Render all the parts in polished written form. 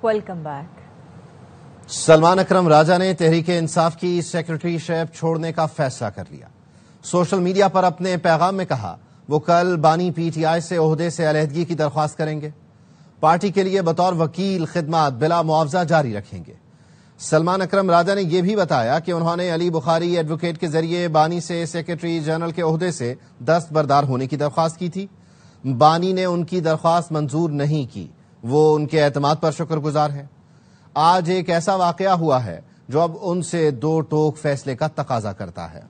Welcome back. Salman Akram Raja نے تحریک انصاف کی سیکرٹری شپ چھوڑنے کا فیصلہ کر لیا۔ سوشل میڈیا پر اپنے پیغام میں کہا وہ کل بانی پی ٹی آئی سے عہدے سے علیحدگی کی درخواست کریں گے، پارٹی کے لیے بطور وکیل خدمات بلا معاوضہ جاری رکھیں گے۔ سلمان اکرم راجہ نے یہ بھی بتایا کہ انہوں نے علی بخاری ایڈوکیٹ کے ذریعے بانی سے سیکرٹری جنرل کے عہدے سے دستبردار ہونے کی درخواست کی تھی۔ بانی نے ان کی درخواست منظور نہیں کی، وہ ان کے اعتماد پر شکر گزار ہیں۔ آج ایک ایسا واقعہ ہوا ہے جو اب ان سے دو ٹوک فیصلے کا تقاضا کرتا ہے۔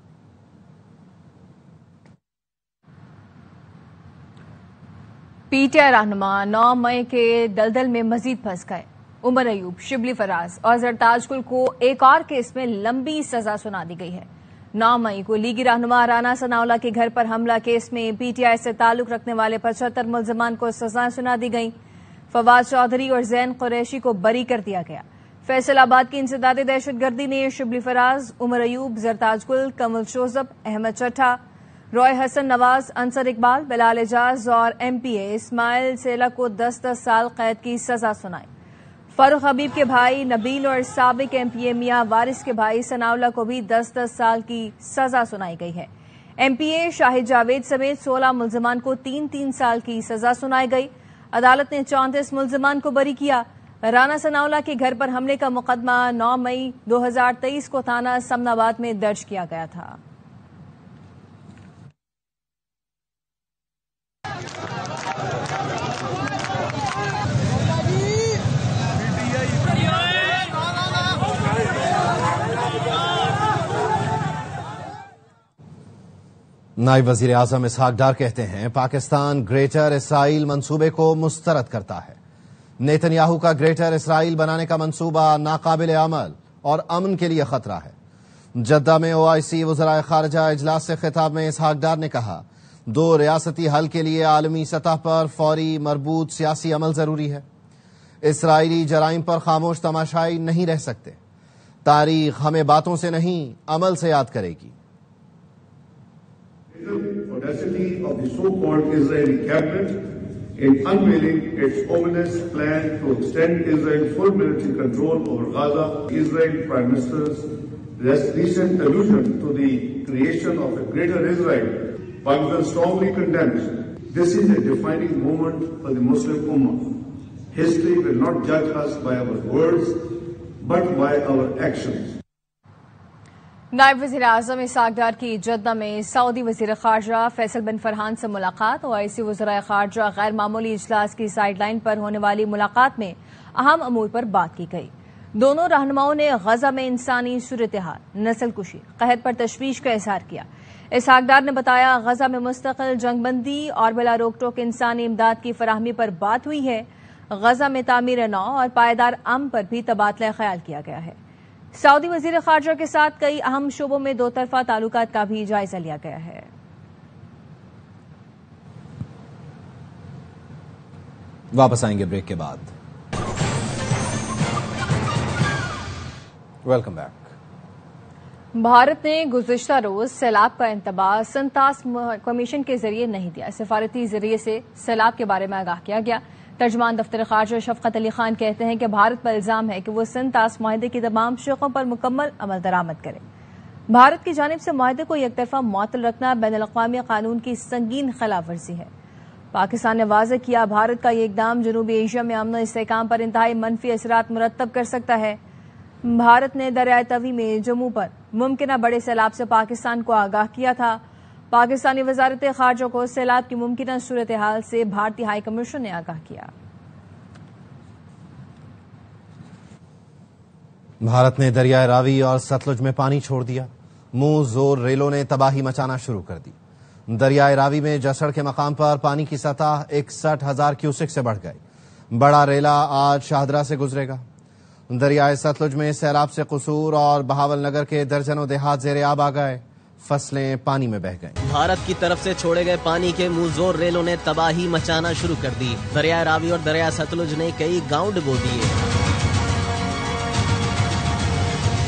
پی ٹی آئی رہنما 9 مئی کے دلدل میں مزید پھنس گئے۔ عمر ایوب، شبلی فراز اور زرتاج گل کو ایک اور کیس میں لمبی سزا سنا دی گئی ہے۔ 9 مئی کو لیگی رہنما رانا ثناءاللہ کے گھر پر حملہ کیس میں پی ٹی آئی سے تعلق رکھنے والے 75 ملزمان کو سزائیں سنا دی گئیں۔ فواد چودھری اور زین قریشی کو بری کر دیا گیا۔ فیصل آباد کی انسداد دہشت گردی نے شبلی فراز، عمر ایوب، زرتاج گل، کمل شوزب، احمد چٹھا، روئے حسن نواز، انصر اقبال، بلال اعجاز اور ایم پی اے اسماعیل سیلا کو 10 سال قید کی سزا سنائی۔ فاروق حبیب کے بھائی نبیل اور سابق ایم پی اے میاں وارث کے بھائی ثناءاللہ کو بھی 10 سال کی سزا سنائی گئی ہے۔ ایم پی اے شاہد جاوید سمیت 16 ملزمان کو 3 سال کی سزا سنائی گئی۔ عدالت نے 34 ملزمان کو بری کیا۔ رانا ثناءاللہ کے گھر پر حملے کا مقدمہ 9 مئی 2023 کو تھانہ سمن آباد میں درج کیا گیا تھا۔ نائب وزیر اعظم اسحاق ڈار کہتے ہیں پاکستان گریٹر اسرائیل منصوبے کو مسترد کرتا ہے۔ نیتن یاہو کا گریٹر اسرائیل بنانے کا منصوبہ ناقابل عمل اور امن کے لیے خطرہ ہے۔ جدہ میں OIC وزرائے خارجہ اجلاس سے خطاب میں اسحاق ڈار نے کہا 2 ریاستی حل کے لیے عالمی سطح پر فوری مربوط سیاسی عمل ضروری ہے۔ اسرائیلی جرائم پر خاموش تماشائی نہیں رہ سکتے۔ تاریخ ہمیں باتوں سے نہیں عمل سے یاد کرے گی۔ Audacity of the so-called Israeli cabinet in unveiling its ominous plan to extend Israel's full military control over Gaza. Israeli Prime Minister's recent allusion to the creation of a greater Israel, Pakistan strongly condemns. This is a defining moment for the Muslim Ummah. History will not judge us by our words, but by our actions. نائب وزیر اعظم اسحاق ڈار کی Jeddah میں سعودی وزیر خارجہ فیصل بن فرحان سے ملاقات۔ OIC وزرائے خارجہ غیر معمولی اجلاس کی سائیڈ لائن پر ہونے والی ملاقات میں اہم امور پر بات کی گئی۔ دونوں رہنماؤں نے غزہ میں انسانی صورتحال، نسل کشی، قحط پر تشویش کا اظہار کیا۔ اسحاق ڈار نے بتایا غزہ میں مستقل جنگ بندی اور بلا روک ٹوک انسانی امداد کی فراہمی پر بات ہوئی ہے۔ غزہ میں تعمیر نو اور پائیدار امن پر بھی تبادلہ خیال کیا گیا ہے۔ سعودی وزیر خارجہ کے ساتھ کئی اہم شعبوں میں 2 طرفہ تعلقات کا بھی جائزہ لیا گیا ہے۔ واپس آئیں گے بریک کے بعد۔ Welcome back. بھارت نے گزشتہ روز سیلاب کا انتباہ سنتاس کمیشن کے ذریعے نہیں دیا۔ سفارتی ذریعے سے سیلاب کے بارے میں آگاہ کیا گیا۔ ترجمان دفتر خارجہ شفقت علی خان کہتے ہیں کہ بھارت پر الزام ہے کہ وہ سنتاس معاہدے کی تمام شقوں پر مکمل عمل درآمد کرے۔ بھارت کی جانب سے معاہدے کو یک طرفہ معطل رکھنا بین الاقوامی قانون کی سنگین خلاف ورزی ہے۔ پاکستان نے واضح کیا بھارت کا یہ اقدام جنوبی ایشیا میں امن و استحکام پر انتہائی منفی اثرات مرتب کر سکتا ہے۔ بھارت نے دریائے توی میں جموں پر ممکنہ بڑے سیلاب سے پاکستان کو آگاہ کیا تھا۔ پاکستانی وزارت خارجہ کو سیلاب کی ممکنہ صورتحال سے بھارتی ہائی کمیشن نے آگاہ کیا۔ بھارت نے دریائے راوی اور ستلج میں پانی چھوڑ دیا۔ منہ زور ریلوں نے تباہی مچانا شروع کر دی۔ دریائے راوی میں جسڑ کے مقام پر پانی کی سطح 61,000 کیوسک سے بڑھ گئی۔ بڑا ریلا آج شاہدرہ سے گزرے گا۔ دریائے ستلج میں سیلاب سے قصور اور بہاول نگر کے درجنوں دیہات زیر آب آ گئے۔ فصلیں پانی میں بہہ گئیں۔ بھارت کی طرف سے چھوڑے گئے پانی کے منہ زور ریلوں نے تباہی مچانا شروع کر دی۔ دریائے راوی اور دریائے ستلج نے کئی گاؤں ڈبو دیے۔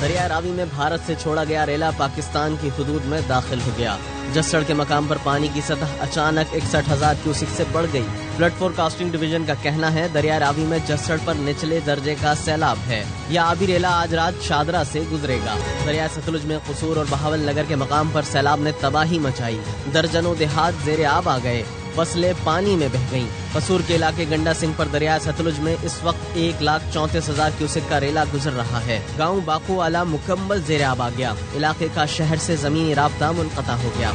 دریائے راوی میں بھارت سے چھوڑا گیا ریلا پاکستان کی حدود میں داخل ہو گیا. جسڑ کے مقام پر پانی کی سطح اچانک 61,000 کیوسک سے بڑھ گئی. فلڈ فور کاسٹنگ ڈویژن کا کہنا ہے دریائے راوی میں جسڑ پر نچلے درجے کا سیلاب ہے. یہ آبی ریلا آج رات شادرہ سے گزرے گا. دریائے ستلج میں قصور اور بہاول نگر کے مقام پر سیلاب نے تباہی مچائی. درجنوں دیہات زیر آب آ گئے. فصلیں پانی میں بہہ گئیں. قصور کے علاقے گنڈا سنگھ پر دریائے ستلج میں اس وقت 1,34,000 کیوسک کا ریلا گزر رہا ہے. گاؤں باقو والا مکمل زیر آب آ گیا. علاقے کا شہر سے زمینی رابطہ منقطع ہو گیا.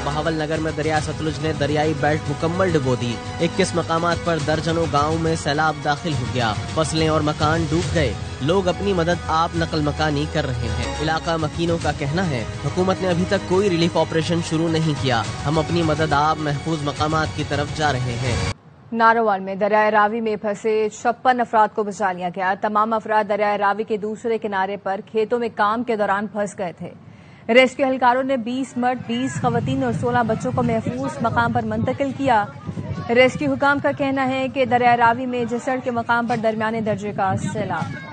بہاول نگر میں دریائے ستلج نے دریائی بیلٹ مکمل ڈبو دی. 21 مقامات پر درجنوں گاؤں میں سیلاب داخل ہو گیا. فصلیں اور مکان ڈوب گئے. لوگ اپنی مدد آپ نقل مکانی کر رہے ہیں. علاقہ مکینوں کا کہنا ہے حکومت نے ابھی تک کوئی ریلیف آپریشن شروع نہیں کیا. ہم اپنی مدد آپ محفوظ مقامات کی طرف جا رہے ہیں. ناروال میں دریائے راوی میں پھنسے 56 افراد کو بچا لیا گیا. تمام افراد دریائے راوی کے دوسرے کنارے پر کھیتوں میں کام کے دوران پھنس گئے تھے. ریسکیو اہلکاروں نے 20 مرد، 20 خواتین اور 16 بچوں کو محفوظ مقام پر منتقل کیا. ریسکیو حکام کا کہنا ہے کہ دریائے راوی میں جسڑ کے مقام پر درمیانے درجے کا سیلاب ہے.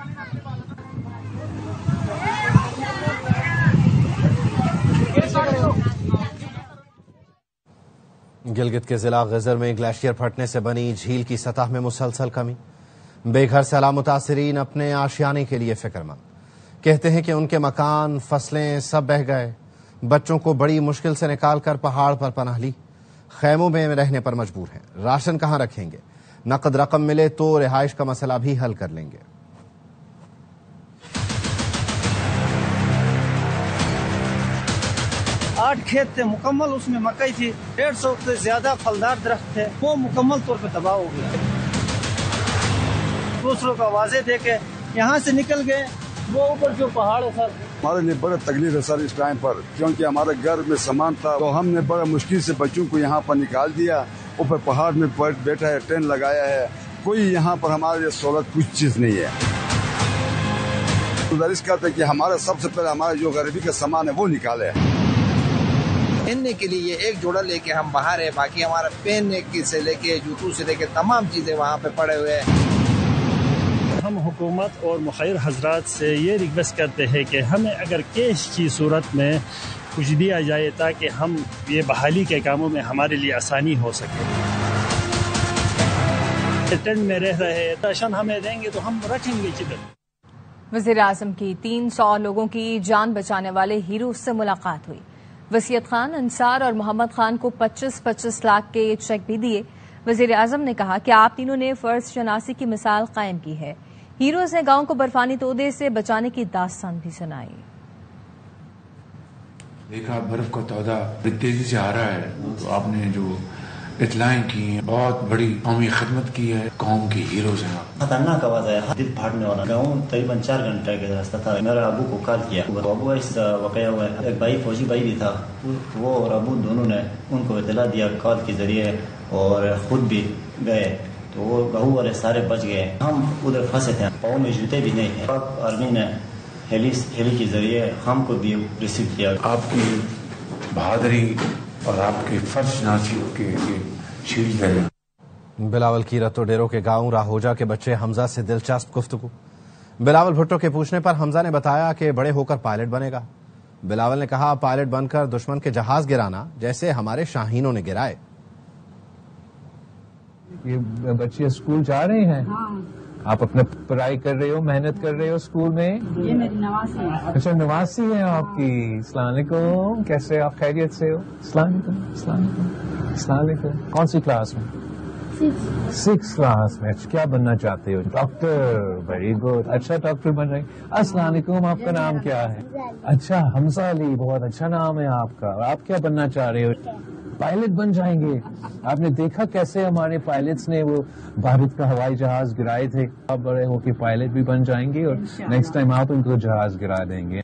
گلگت کے ضلع غزر میں گلیشیئر پھٹنے سے بنی جھیل کی سطح میں مسلسل کمی. بے گھر سیلاب متاثرین اپنے آشیانے کے لیے فکر مند. کہتے ہیں کہ ان کے مکان، فصلیں سب بہہ گئے. بچوں کو بڑی مشکل سے نکال کر پہاڑ پر پناہ لی. خیموں میں رہنے پر مجبور ہیں. راشن کہاں رکھیں گے؟ نقد رقم ملے تو رہائش کا مسئلہ بھی حل کر لیں گے. 8 کھیت تھے مکمل، اس میں مکئی تھی. 150 سے زیادہ پھلدار درخت تھے، وہ مکمل طور پہ تباہ ہو گیا. دوسروں کا واضح دے کے یہاں سے نکل گئے. وہ اوپر جو پہاڑ ہے سر، ہمارے لیے بڑا تکلیف ہے سر اس ٹائم پر، کیونکہ ہمارے گھر میں سامان تھا تو ہم نے بڑا مشکل سے بچوں کو یہاں پر نکال دیا. اوپر پہاڑ میں بیٹھا ہے، ٹینٹ لگایا ہے. کوئی یہاں پر ہمارے لیے سہولت کچھ چیز نہیں ہے. گزارش کرتے کہ ہمارا سب سے پہلے ہمارا جو غریبی کا سامان ہے وہ نکالے. پہننے کے لیے ایک جوڑا لے کے ہم باہر ہے، باقی ہمارا پہننے سے لے کے جوتوں سے لے کے تمام چیزیں وہاں پہ پڑے ہوئے ہیں. ہم حکومت اور مخیر حضرات سے یہ ریکویسٹ کرتے ہیں کہ ہمیں اگر کیش کی صورت میں کچھ دیا جائے تاکہ ہم یہ بحالی کے کاموں میں ہمارے لیے آسانی ہو سکے. ٹینٹ میں رہ رہے راشن ہمیں دیں گے تو ہم رکھیں گے کدھر. وزیر اعظم کی 300 لوگوں کی جان بچانے والے ہیرو سے ملاقات ہوئی. وسیعت خان، انصار اور محمد خان کو 25-25 لاکھ کے چیک بھی دیے. وزیر اعظم نے کہا کہ آپ تینوں نے فرض شناسی کی مثال قائم کی ہے. ہیروز نے گاؤں کو برفانی تودے سے بچانے کی داستان بھی سنائی. دیکھا برف کا تودہ بڑی تیزی سے آ رہا ہے تو آپ نے جو اطلاعیں کی ہیں بہت بڑی قومی خدمت کی ہے. قوم کی ہیروز ہیں. خطرناک آواز ہے، دل پھاڑنے والا. گاؤں تقریباً 4 گھنٹے کا راستہ تھا. میرے ابو کو کال کیا، ابو اس واقعہ ہوا ہے. ایک بھائی فوجی بھائی بھی تھا، وہ اور ابو دونوں نے ان کو اطلاع دیا کال کے ذریعے اور خود بھی گئے تو وہ بہو والے سارے بچ گئے. ہم ادھر پھنسے تھے، پاؤں میں جوتے بھی نہیں ہیں. آرمی نے ہیلی کے ذریعے ہم کو بھی ریسیو کیا. آپ کی بہادری اور آپ کی فرض شناسی کے لیے شیلڈ ہے. بلاول کی رتو ڈیرو کے گاؤں راہوجا کے بچے حمزہ سے دلچسپ گفتگو. بلاول بھٹو کے پوچھنے پر حمزہ نے بتایا کہ بڑے ہو کر پائلٹ بنے گا. بلاول نے کہا پائلٹ بن کر دشمن کے جہاز گرانا جیسے ہمارے شاہینوں نے گرائے. یہ بچے اسکول جا رہے ہیں؟ آپ اپنا پڑھائی کر رہے ہو، محنت کر رہے ہو اسکول میں؟ یہ میری نواسی ہے. اچھا نواسی ہے آپ کی. السلام علیکم، کیسے آپ؟ خیریت سے ہو؟ السلام علیکم. السلام علیکم. السلام علیکم. کون سی کلاس میں؟ 6 کلاس میں. کیا بننا چاہتے ہو؟ ڈاکٹر. Very good. اچھا ڈاکٹر بن رہے. السلام علیکم، آپ کا نام کیا ہے؟ اچھا حمزہ علی، بہت اچھا نام ہے آپ کا. آپ کیا بننا چاہ رہے ہو؟ پائلٹ بن جائیں گے. آپ نے دیکھا کیسے ہمارے پائلٹس نے وہ بھارت کا ہوائی جہاز گرائے تھے. آپ بڑے ہو کے پائلٹ بھی بن جائیں گے اور نیکسٹ ٹائم آپ ان کو جہاز گرا دیں گے.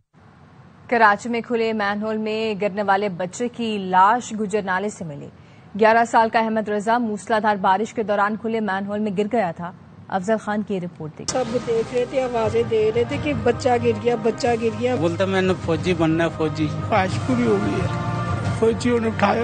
کراچی میں کھلے مین ہول میں گرنے والے بچے کی لاش گجر نالے سے ملی. 11 سال کا احمد رضا موسلادھار بارش کے دوران کھلے مین ہول میں گر گیا تھا. افضل خان کی رپورٹ دیکھ. سب دیکھ رہے تھے، آوازیں دے رہے تھے کہ بچہ گر گیا، بچہ گر گیا. بولتا میں نے فوجی بننا ہے. فوجی خواہش پوری ہو گئی ہے. فوجیوں نے اٹھایا.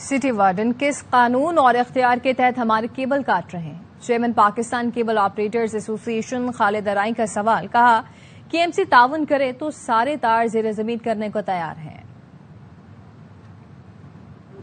سٹی وارڈن کس قانون اور اختیار کے تحت ہمارے کیبل کاٹ رہے ہیں؟ چیئرمین پاکستان کیبل آپریٹرز ایسوسی ایشن خالد ارائیں کا سوال. کہا کہ ایم سی تعاون کرے تو سارے تار زیر زمین کرنے کو تیار ہیں.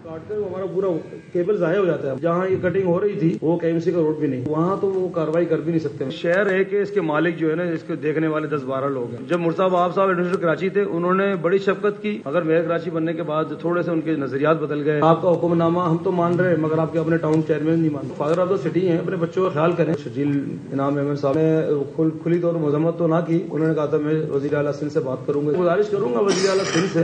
کاٹ کر ہمارا پورا کیبل ضائع ہو جاتا ہے. جہاں یہ کٹنگ ہو رہی تھی وہ کے ایم سی کا روڈ بھی نہیں, وہاں تو وہ کاروائی کر بھی نہیں سکتے. شہر ہے کہ اس کے مالک جو ہے نا, اس کو دیکھنے والے 10-12 لوگ ہیں. جب مرزا باب صاحب ایڈمنسٹریٹر کراچی تھے, انہوں نے بڑی شفقت کی, مگر میئر کراچی بننے کے بعد تھوڑے سے ان کے نظریات بدل گئے. آپ کا حکم نامہ ہم تو مان رہے ہیں مگر آپ کے اپنے ٹاؤن چیئرمین نہیں مانتے. فادر آف دا سٹی ہیں, اپنے بچوں کا خیال کریں. شجیل انعام احمد صاحب نے کھلی طور مذمت تو نہ کی, انہوں نے کہا تھا میں وزیر اعلیٰ سندھ سے بات کروں گا. گزارش کروں گا وزیر اعلیٰ سندھ سے,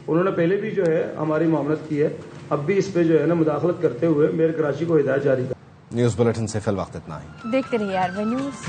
انہوں نے پہلے بھی جو ہے ہماری معاملت کی ہے, اب بھی اس پہ جو ہے نا مداخلت کرتے ہوئے میئر کراچی کو ہدایت جاری کر. نیوز بلیٹن سے فی الوقت اتنا ہی. دیکھتے رہیے آر وی نیوز.